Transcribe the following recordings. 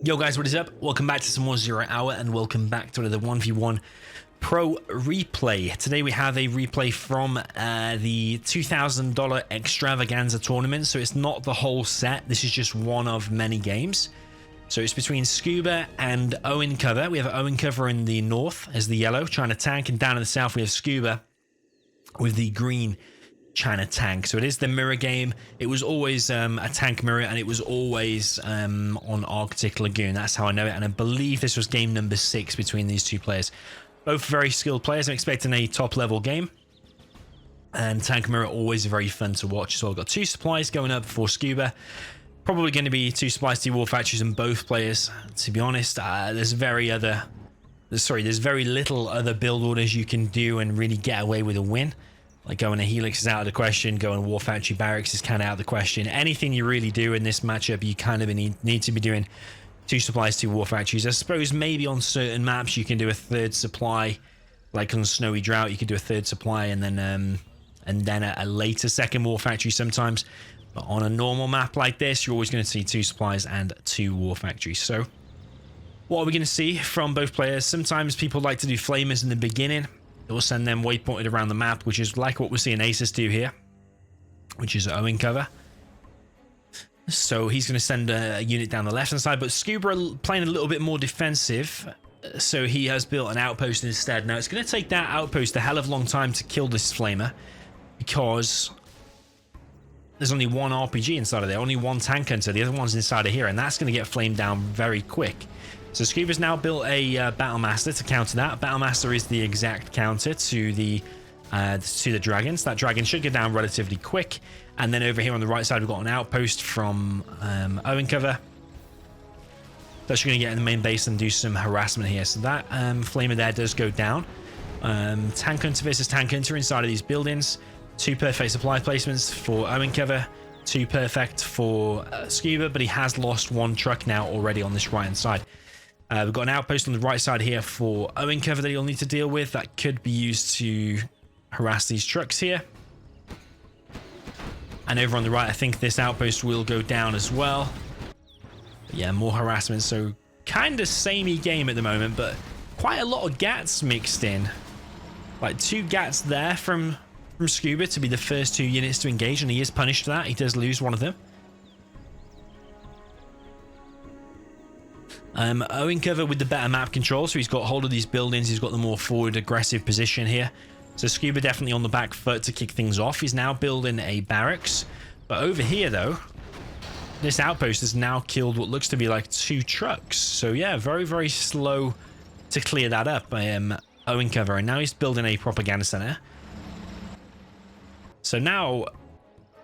Yo guys, what is up? Welcome back to some more Zero Hour and welcome back to another 1v1 Pro replay. Today we have a replay from the $2,000 Extravaganza tournament. So it's not the whole set. This is just one of many games. So it's between Scuba and OwenCover. We have OwenCover in the north as the yellow, trying to tank, and down in the south we have Scuba with the green China tank. So it is the mirror game. It was always a tank mirror, and it was always on Arctic Lagoon. That's how I know it, and I believe this was game number 6 between these two players. Both very skilled players. I'm expecting a top level game, and tank mirror always very fun to watch. So I've got 2 supplies going up for Scuba. Probably going to be 2 supplies to war factories in both players, to be honest. There's very little other build orders you can do and really get away with a win. Like going to Helix is out of the question, going War Factory Barracks is kind of out of the question. Anything you really do in this matchup, you kind of need to be doing 2 supplies, 2 War Factories. I suppose maybe on certain maps you can do a 3rd supply, like on Snowy Drought, you could do a 3rd supply and then a later 2nd War Factory sometimes. But on a normal map like this, you're always going to see 2 supplies and 2 War Factories. So what are we going to see from both players? Sometimes people like to do flamers in the beginning. It will send them waypointed around the map, which is like what we're seeing Asus do here, which is OwenCover. So he's going to send a unit down the left-hand side, but Scuba playing a little bit more defensive, so he has built an outpost instead. Now, it's going to take that outpost a hell of a long time to kill this flamer, because there's only 1 RPG inside of there, only 1 tank hunter, the other one's inside of here, and that's going to get flamed down very quick. So Scuba's now built a Battlemaster to counter that. Battlemaster is the exact counter to the dragons. That dragon should go down relatively quick. And then over here on the right side, we've got an outpost from OwenCover. That's going to get in the main base and do some harassment here. So that flamer there does go down. Tank hunter versus tank hunter inside of these buildings. 2 perfect supply placements for OwenCover. 2 perfect for Scuba, but he has lost 1 truck now already on this right hand side. We've got an outpost on the right side here for OwenCover that he'll need to deal with. That could be used to harass these trucks here. And over on the right, I think this outpost will go down as well. But yeah, more harassment. So kind of samey game at the moment, but quite a lot of GATs mixed in. Like 2 GATs there from Scuba to be the first 2 units to engage, and he is punished for that. He does lose 1 of them. OwenCover with the better map control, so he's got hold of these buildings. He's got the more forward aggressive position here. So Scuba definitely on the back foot to kick things off. He's now building a barracks. But over here, though, this outpost has now killed what looks to be like 2 trucks. So yeah, very, very slow to clear that up by OwenCover. And now he's building a propaganda center. So now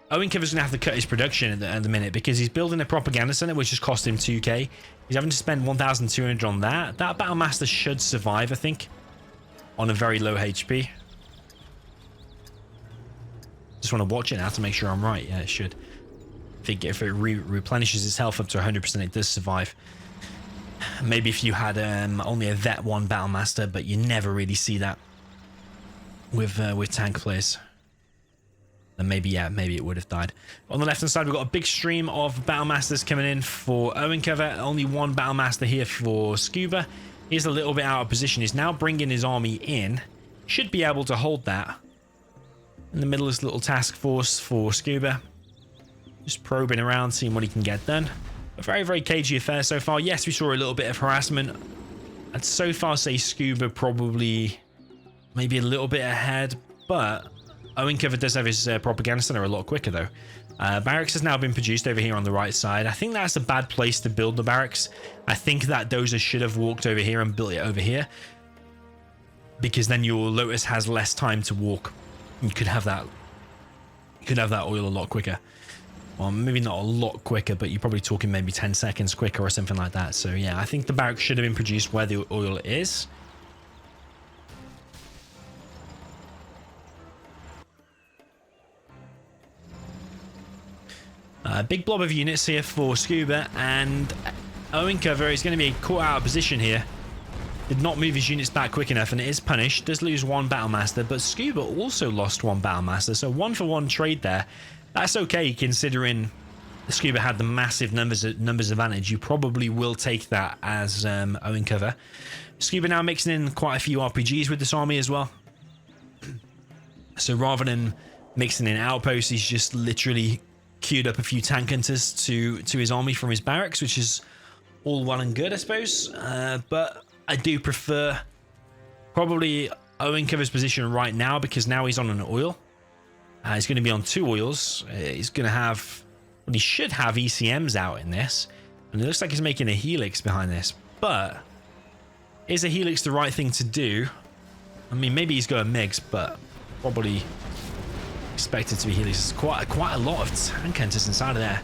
OwenCover's going to have to cut his production at the minute, because he's building a propaganda center, which has cost him 2k. He's having to spend 1,200 on that. That Battlemaster should survive, I think, on a very low HP. Just want to watch it now to make sure I'm right. Yeah, it should. I think if it replenishes its health up to 100%, it does survive. Maybe if you had only a Vet 1 Battlemaster, but you never really see that with tank players. Then maybe it would have died. On the left-hand side, we've got a big stream of Battlemasters coming in for OwenCover. Only 1 Battlemaster here for Scuba. He's a little bit out of position. He's now bringing his army in. Should be able to hold that. In the middle is a little task force for Scuba. Just probing around, seeing what he can get done. A very, very cagey affair so far. Yes, we saw a little bit of harassment. I'd so far say Scuba probably maybe a little bit ahead, but OwenCover does have his propaganda center a lot quicker, though. Barracks has now been produced over here on the right side. I think that's a bad place to build the barracks. I think that Dozer should have walked over here and built it over here, because then your Lotus has less time to walk. You could have that. You could have that oil a lot quicker. Well, maybe not a lot quicker, but you're probably talking maybe 10 seconds quicker or something like that. So yeah, I think the barracks should have been produced where the oil is. Big blob of units here for Scuba, and OwenCover is going to be caught out of position here. Did not move his units back quick enough, and it is punished. Does lose 1 Battlemaster, but Scuba also lost 1 Battlemaster, so 1-for-1 trade there. That's okay, considering Scuba had the massive numbers advantage, you probably will take that as OwenCover. Scuba now mixing in quite a few RPGs with this army as well. So rather than mixing in outposts, he's just literally queued up a few tank hunters to his army from his barracks, which is all well and good, I suppose. But I do prefer probably OwenCover's position right now, because now he's on an oil. He's going to be on 2 oils. He's going to have... Well, he should have ECMs out in this. And it looks like he's making a helix behind this. But is a helix the right thing to do? I mean, maybe he's got a MiGs, but probably expected to be helix. There's quite a lot of tank hunters inside of there.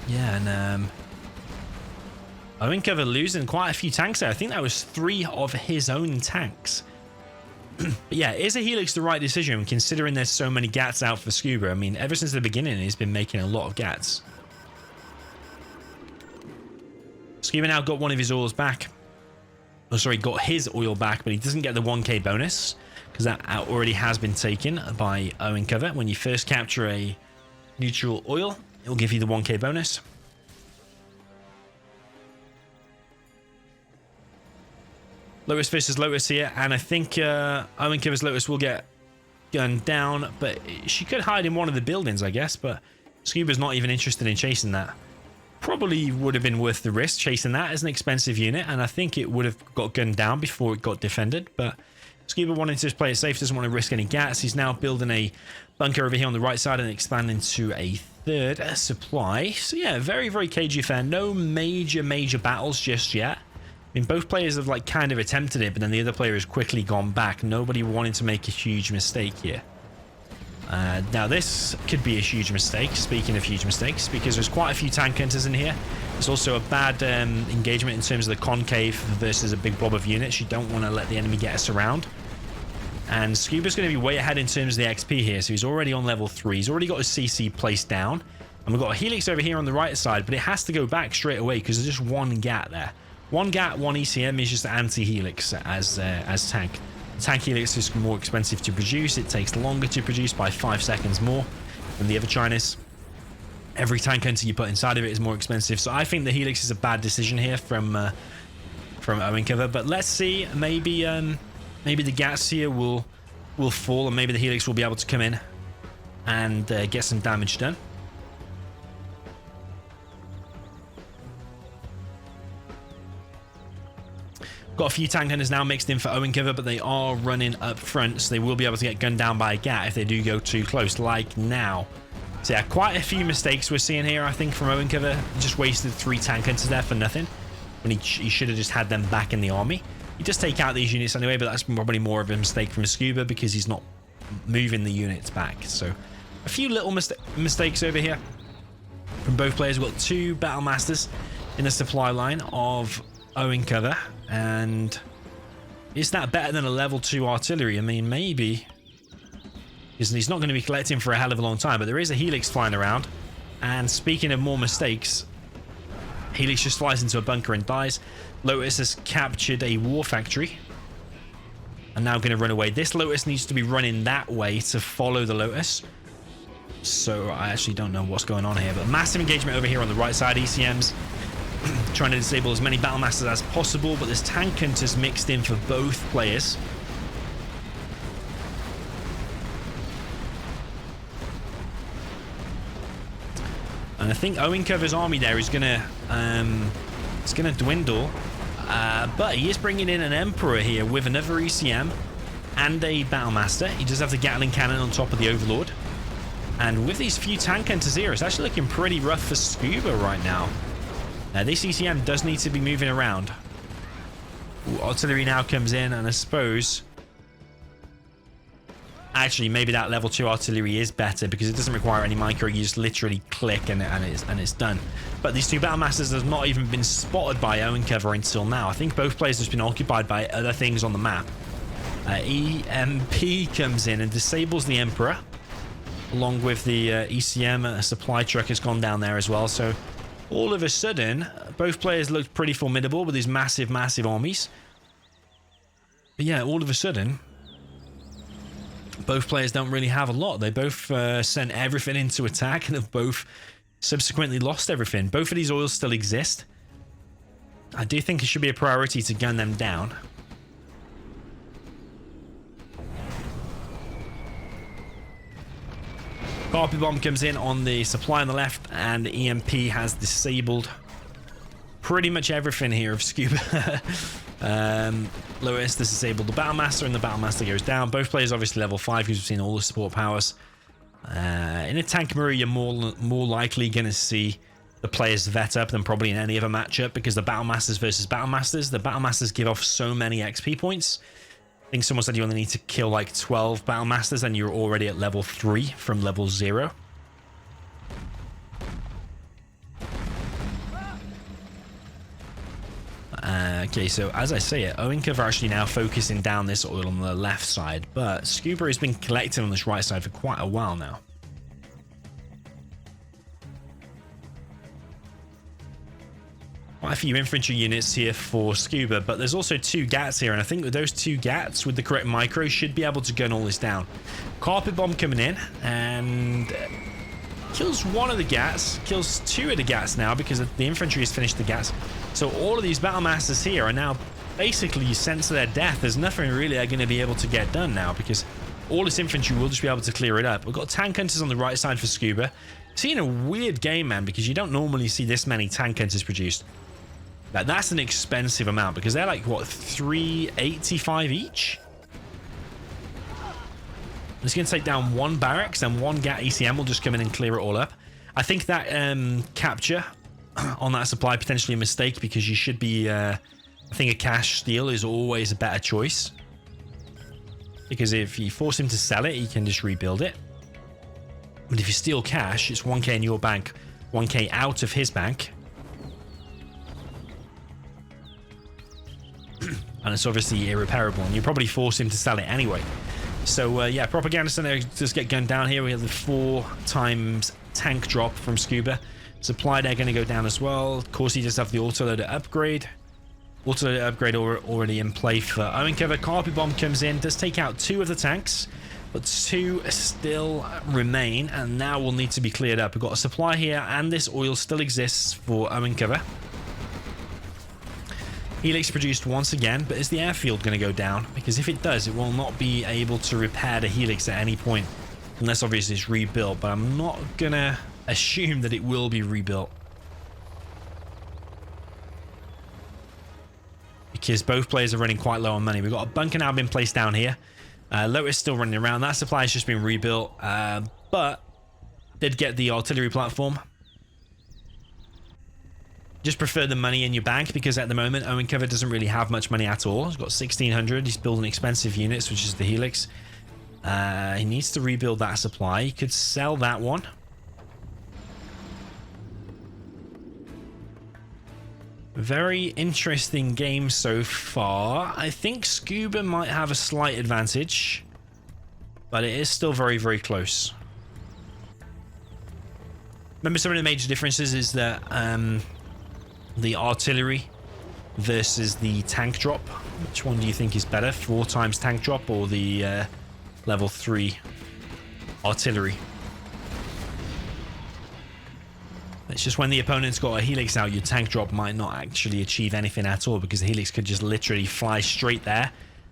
Yeah, and OwenCover losing quite a few tanks there. I think that was 3 of his own tanks. But yeah, is a helix the right decision considering there's so many gats out for Scuba? I mean, ever since the beginning, he's been making a lot of gats. Scuba now got one of his oils back. Oh, sorry, got his oil back, but he doesn't get the 1k bonus because that already has been taken by OwenCover. When you first capture a neutral oil, it will give you the 1k bonus. Lotus versus Lotus here, and I think OwenCover's Lotus will get gunned down, but she could hide in one of the buildings, I guess, but Scuba's not even interested in chasing that. Probably would have been worth the risk chasing that as an expensive unit, and I think it would have got gunned down before it got defended, but Scuba wanting to just play it safe, doesn't want to risk any gats. He's now building a bunker over here on the right side and expanding to a 3rd supply. So yeah, very, very cagey affair. No major battles just yet. I mean, both players have like kind of attempted it, but then the other player has quickly gone back. Nobody wanted to make a huge mistake here. Now this could be a huge mistake, speaking of huge mistakes, because there's quite a few tank hunters in here. There's also a bad engagement in terms of the concave versus a big blob of units. You don't want to let the enemy get us around. And Scuba's going to be way ahead in terms of the XP here, so he's already on level 3. He's already got his CC placed down. And we've got a helix over here on the right side, but it has to go back straight away because there's just 1 gat there. 1 gat, 1 ECM is just anti-helix as tank. Tank helix is more expensive to produce. It takes longer to produce by 5 seconds more than the other Chinas. Every tank hunter you put inside of it is more expensive. So I think the helix is a bad decision here from OwenCover. But let's see. Maybe the gats here will fall, and maybe the helix will be able to come in and get some damage done. Got a few tank hunters now mixed in for OwenCover, but they are running up front, so they will be able to get gunned down by a gat if they do go too close, like now. So yeah, quite a few mistakes we're seeing here, I think, from OwenCover. Just wasted 3 tank hunters there for nothing, when he should have just had them back in the army. He does take out these units anyway, but that's probably more of a mistake from Scuba because he's not moving the units back. So a few little mistakes over here from both players. We've got 2 Battle Masters in the supply line of OwenCover, and is that better than a level 2 artillery? I mean, maybe, because he's not going to be collecting for a hell of a long time, but there is a helix flying around. And speaking of more mistakes, helix just flies into a bunker and dies. Lotus has captured a war factory and now going to run away. This Lotus needs to be running that way to follow the Lotus, so I actually don't know what's going on here, but massive engagement over here on the right side. ECMs trying to disable as many Battle Masters as possible, but there's tank hunters mixed in for both players. And I think OwenCover's army there is gonna dwindle, but he is bringing in an Emperor here with another ECM and a Battle Master. He does have the Gatling cannon on top of the Overlord, and with these few tank hunters here, it's actually looking pretty rough for Scuba right now. This ECM does need to be moving around. Ooh, artillery now comes in, and I suppose actually maybe that level 2 artillery is better because it doesn't require any micro. You just literally click and it's done. But these 2 Battle Masters have not even been spotted by OwenCover until now. I think both players have been occupied by other things on the map. EMP comes in and disables the Emperor, along with the ECM. A supply truck has gone down there as well. So all of a sudden, both players looked pretty formidable with these massive armies. But yeah, all of a sudden, both players don't really have a lot. They both sent everything into attack and have both subsequently lost everything. Both of these oils still exist. I do think it should be a priority to gun them down. Carpet bomb comes in on the supply on the left, and the EMP has disabled pretty much everything here of Scuba. Lewis disabled the Battlemaster, and the Battlemaster goes down. Both players obviously level 5 because we've seen all the support powers. In a tank mirror, you're more likely going to see the players vet up than probably in any other matchup, because the Battlemasters versus Battlemasters, the Battlemasters give off so many XP points. I think someone said you only need to kill like 12 Battlemasters and you're already at level 3 from level 0. Okay, so as I say it, OwenCover are actually now focusing down this oil on the left side, but Scuba has been collecting on this right side for quite a while now. Quite a few infantry units here for Scuba, but there's also 2 GATs here, and I think with those 2 GATs with the correct micro should be able to gun all this down. Carpet bomb coming in and kills 1 of the GATs, kills 2 of the GATs now because the infantry has finished the GATs. So all of these Battlemasters here are now basically sent to their death. There's nothing really they're going to be able to get done now because all this infantry will just be able to clear it up. We've got tank hunters on the right side for Scuba. Seeing a weird game, man, because you don't normally see this many tank hunters produced. That's an expensive amount because they're like, what, 385 each? It's going to take down 1 barracks and 1 GAT ECM will just come in and clear it all up. I think that capture on that supply potentially a mistake because you should be... I think a cash steal is always a better choice. Because if you force him to sell it, he can just rebuild it. But if you steal cash, it's 1k in your bank, 1k out of his bank. And it's obviously irreparable, and you probably force him to sell it anyway. So yeah, propaganda center just get gunned down here. We have the 4 times tank drop from Scuba. Supply they're going to go down as well. Of course, you just have the autoloader upgrade. Autoloader upgrade already in play for OwenCover. Carpet bomb comes in, does take out 2 of the tanks, but 2 still remain, and now will need to be cleared up. We've got a supply here, and this oil still exists for OwenCover. Helix produced once again, but is the airfield going to go down? Because if it does, it will not be able to repair the Helix at any point, unless obviously it's rebuilt, but I'm not going to assume that it will be rebuilt. Because both players are running quite low on money. We've got a bunker now been placed down here. Lotus still running around. That supply has just been rebuilt, but did get the artillery platform. Just prefer the money in your bank because at the moment OwenCover doesn't really have much money at all. He's got 1600. He's building expensive units, which is the Helix. He needs to rebuild that supply. He could sell that one. Very interesting game so far. I think Scuba might have a slight advantage, but it is still very, very close. Remember, some of the major differences is that the artillery versus the tank drop. Which one do you think is better? 4 times tank drop or the level 3 artillery? It's just when the opponent's got a Helix out, your tank drop might not actually achieve anything at all because the Helix could just literally fly straight there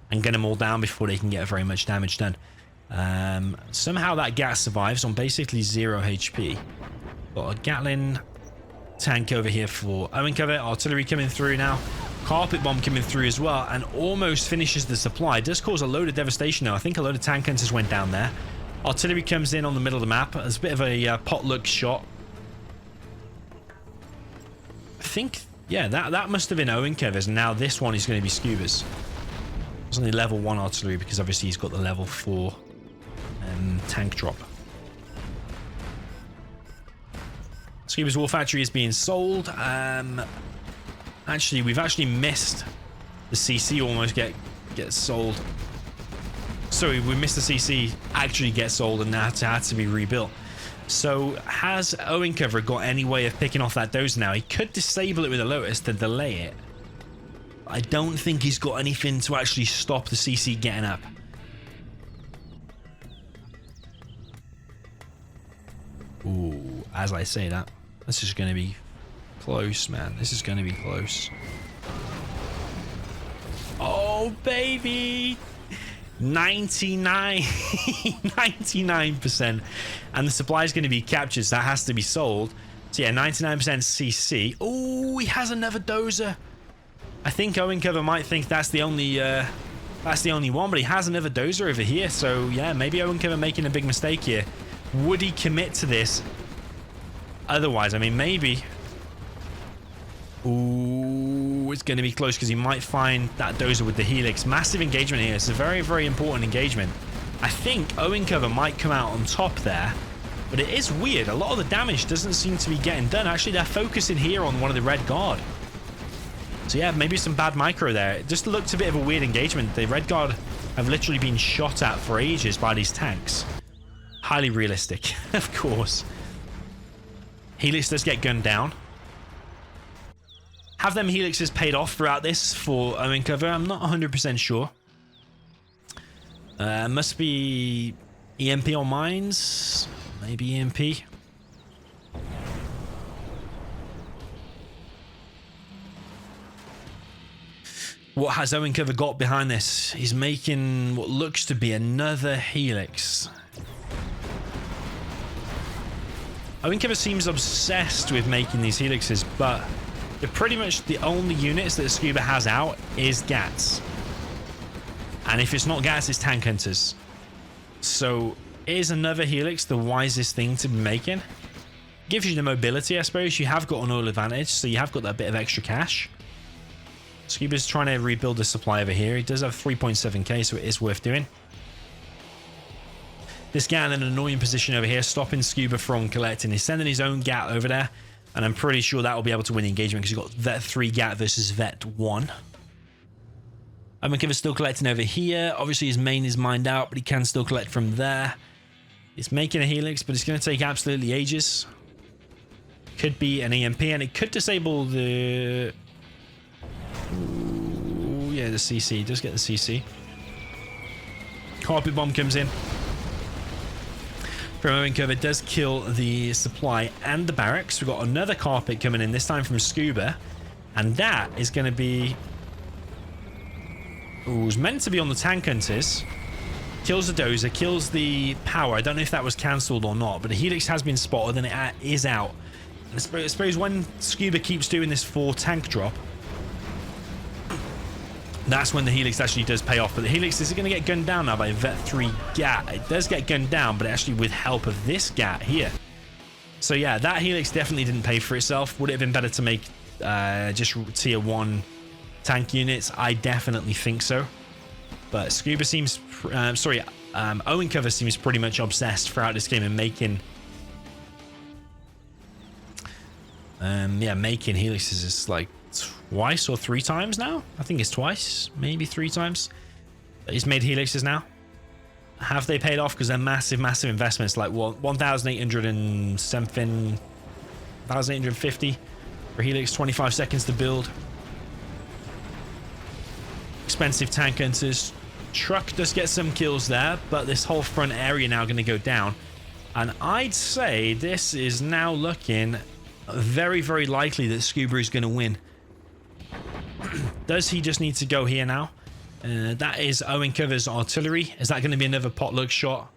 and gun them all down before they can get very much damage done. Somehow that gas survives on basically 0 HP. Got a Gatling tank over here for OwenCover. Artillery coming through now. Carpet bomb coming through as well and almost finishes the supply. It does cause a load of devastation though. I think a load of tank hunters went down there. Artillery comes in on the middle of the map. It's a bit of a potluck shot. I think, yeah, that must have been OwenCover's, and now this one is going to be Scuba's. It's only level 1 artillery because obviously he's got the level 4 tank drop. Scuba's War Factory is being sold. Actually, we've actually missed the CC almost get sold. Sorry, we missed the CC actually get sold and now had to be rebuilt. So has OwenCover got any way of picking off that dozer now? He could disable it with a Lotus to delay it. I don't think he's got anything to actually stop the CC getting up. as I say that. This is going to be close, man. This is going to be close. Oh, baby. 99%. And the supply is going to be captured, so that has to be sold. So yeah, 99% CC. Oh, he has another dozer. I think OwenCover might think that's the only one, but he has another dozer over here. So yeah, maybe OwenCover making a big mistake here. Would he commit to this? Otherwise, I mean, maybe. Ooh, it's going to be close because he might find that dozer with the helix. Massive engagement here. It's a very, very important engagement. I think OwenCover might come out on top there, but it is weird. A lot of the damage doesn't seem to be getting done. Actually, they're focusing here on one of the red guard. So yeah, maybe some bad micro there. It just looked a bit of a weird engagement. The red guard have literally been shot at for ages by these tanks. Highly realistic, of course. Helix does get gunned down. Have them helixes paid off throughout this for OwenCover? I'm not 100% sure. Must be EMP on mines. Maybe EMP. What has OwenCover got behind this? He's making what looks to be another helix. OwenCover seems obsessed with making these helixes, but pretty much the only units that Scuba has out is GATs. And if it's not GATs, it's tank hunters. So is another helix the wisest thing to be making? Gives you the mobility, I suppose. You have got an oil advantage, so you have got that bit of extra cash. Scuba's trying to rebuild the supply over here. He does have 3.7k, so it is worth doing. This GAT in an annoying position over here, stopping Scuba from collecting. He's sending his own GAT over there, and I'm pretty sure that will be able to win the engagement because you've got Vet 3 GAT versus Vet 1. OwenCover's still collecting over here. Obviously, his main is mined out, but he can still collect from there. He's making a helix, but it's going to take absolutely ages. Could be an EMP, and it could disable the... Ooh, yeah, the CC. It does get the CC. Carpet bomb comes in. From OwenCover does kill the supply and the barracks. We've got another carpet coming in, this time from Scuba. And that is going to be... Ooh, it was meant to be on the tank hunters. Kills the dozer, kills the power. I don't know if that was cancelled or not, but the helix has been spotted and it is out. And I suppose when Scuba keeps doing this for tank drop, that's when the helix actually does pay off. But the helix is going to get gunned down now by Vet 3 GAT. It does get gunned down, but actually with help of this GAT here. So yeah, that helix definitely didn't pay for itself. Would it have been better to make just tier 1 tank units? I definitely think so. But Scuba seems... OwenCover seems pretty much obsessed throughout this game and making... making helixes is like... twice or 3 times now. I think it's twice, maybe 3 times. He's made helixes now. Have they paid off? Because they're massive investments, like 1,800 and something, 1,850 for helix, 25 seconds to build. Expensive tank hunters. Truck does get some kills there, but this whole front area now going to go down. And I'd say this is now looking very, very likely that Scuba is going to win. Does he just need to go here now? That is OwenCover's artillery. Is that going to be another potluck shot?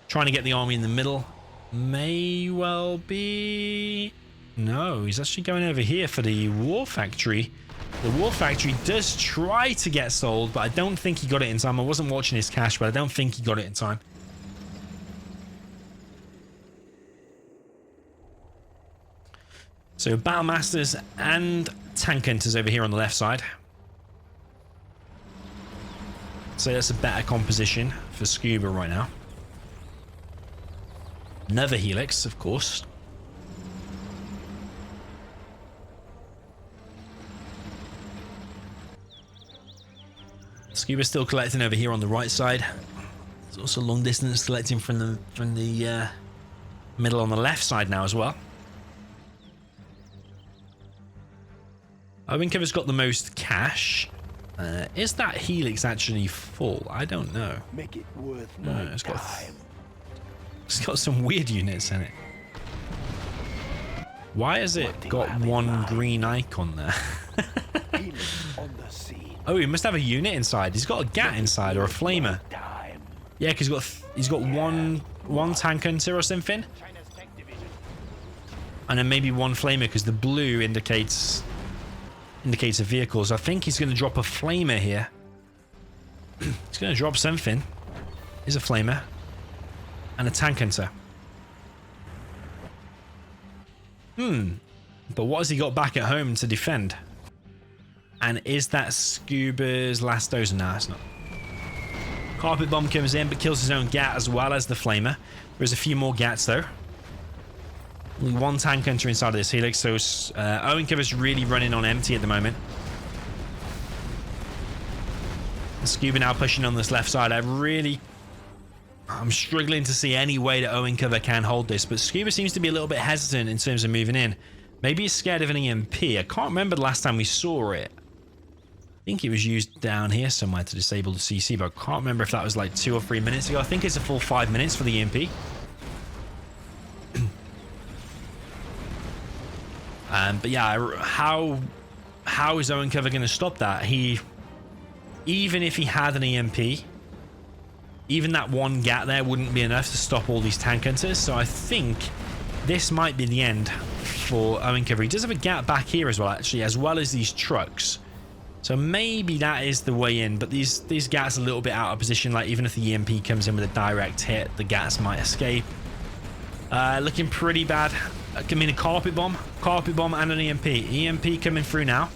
Trying to get the army in the middle. May well be... No, he's actually going over here for the war factory. The war factory does try to get sold, but I don't think he got it in time. I wasn't watching his cash, but I don't think he got it in time. So Battle Masters and Tank Hunters over here on the left side. So that's a better composition for Scuba right now. Another helix, of course. Scuba's still collecting over here on the right side. There's also long distance collecting from the middle on the left side now as well. OwenCover's got the most cash. Is that helix actually full? I don't know. Make it worth my time. It's got some weird units in it. Why has it got one green icon there? Oh, he must have a unit inside. He's got a gat inside or a flamer. Yeah, because he's got one tank hunter or something, and then maybe one flamer because the blue indicates a vehicle. So I think he's going to drop a flamer here. He's going to drop something. Here's a flamer and a tank hunter. But what has he got back at home to defend? And is that Scuba's last dozer? No, it's not. Carpet bomb comes in but kills his own gat as well as the flamer. There's a few more gats though. Only one tank hunter inside of this helix, so OwenCover's really running on empty at the moment. Scuba now pushing on this left side. I'm struggling to see any way that OwenCover can hold this, but Scuba seems to be a little bit hesitant in terms of moving in. Maybe he's scared of an EMP. I can't remember the last time we saw it. I think it was used down here somewhere to disable the CC, but I can't remember if that was like 2 or 3 minutes ago. I think it's a full 5 minutes for the EMP. But yeah, how is OwenCover going to stop that? Even if he had an EMP, even that one gat there wouldn't be enough to stop all these tank hunters. So I think this might be the end for OwenCover. He does have a gat back here as well, actually, as well as these trucks. So maybe that is the way in. But these gats are a little bit out of position. Like even if the EMP comes in with a direct hit, the gats might escape. Looking pretty bad. I mean, a carpet bomb and an EMP. EMP coming through now.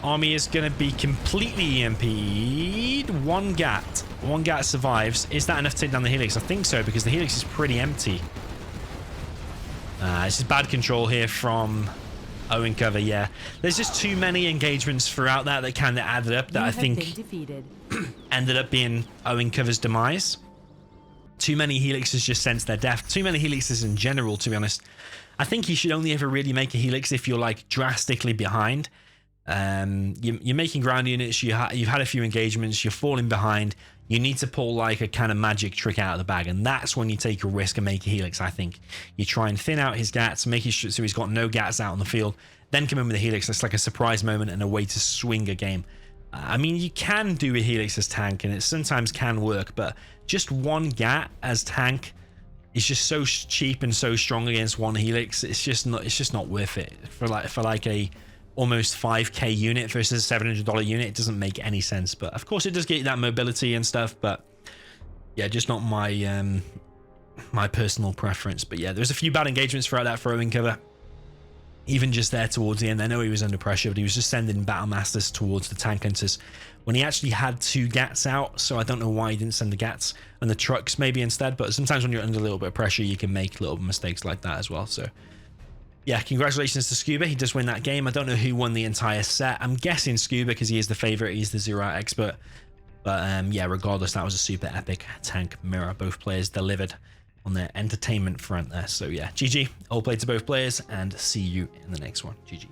Army is going to be completely EMP'd. One gat survives. Is that enough to take down the helix? I think so, because the helix is pretty empty. This is bad control here from OwenCover. Yeah, there's just too many engagements throughout that kind of added up that I think ended up being OwenCover's demise. Too many helixes just sense their death. Too many helixes in general, to be honest. I think you should only ever really make a helix if you're like drastically behind. You're making ground units, you've had a few engagements, you're falling behind, you need to pull like a kind of magic trick out of the bag, and that's when you take a risk and make a helix. I think you try and thin out his gats, make it so he's got no gats out on the field, then come in with a helix. That's like a surprise moment and a way to swing a game. I mean, you can do a helix as tank and it sometimes can work, but just one gat as tank is just so cheap and so strong against one helix. It's just not worth it for like a almost 5k unit versus a $700 unit. It doesn't make any sense, but of course it does get you that mobility and stuff, but yeah, just not my my personal preference. But yeah, there's a few bad engagements throughout that for OwenCover, even just there towards the end. I know he was under pressure, but he was just sending battle masters towards the tank hunters when he actually had 2 gats out. So I don't know why he didn't send the gats and the trucks maybe instead, but sometimes when you're under a little bit of pressure you can make little mistakes like that as well. So yeah, congratulations to Scuba. He does win that game. I don't know who won the entire set. I'm guessing Scuba because he is the favorite. He's the Zero Hour expert. But yeah, regardless, that was a super epic tank mirror. Both players delivered on their entertainment front there. So yeah, GG. All played to both players, and see you in the next one. GG.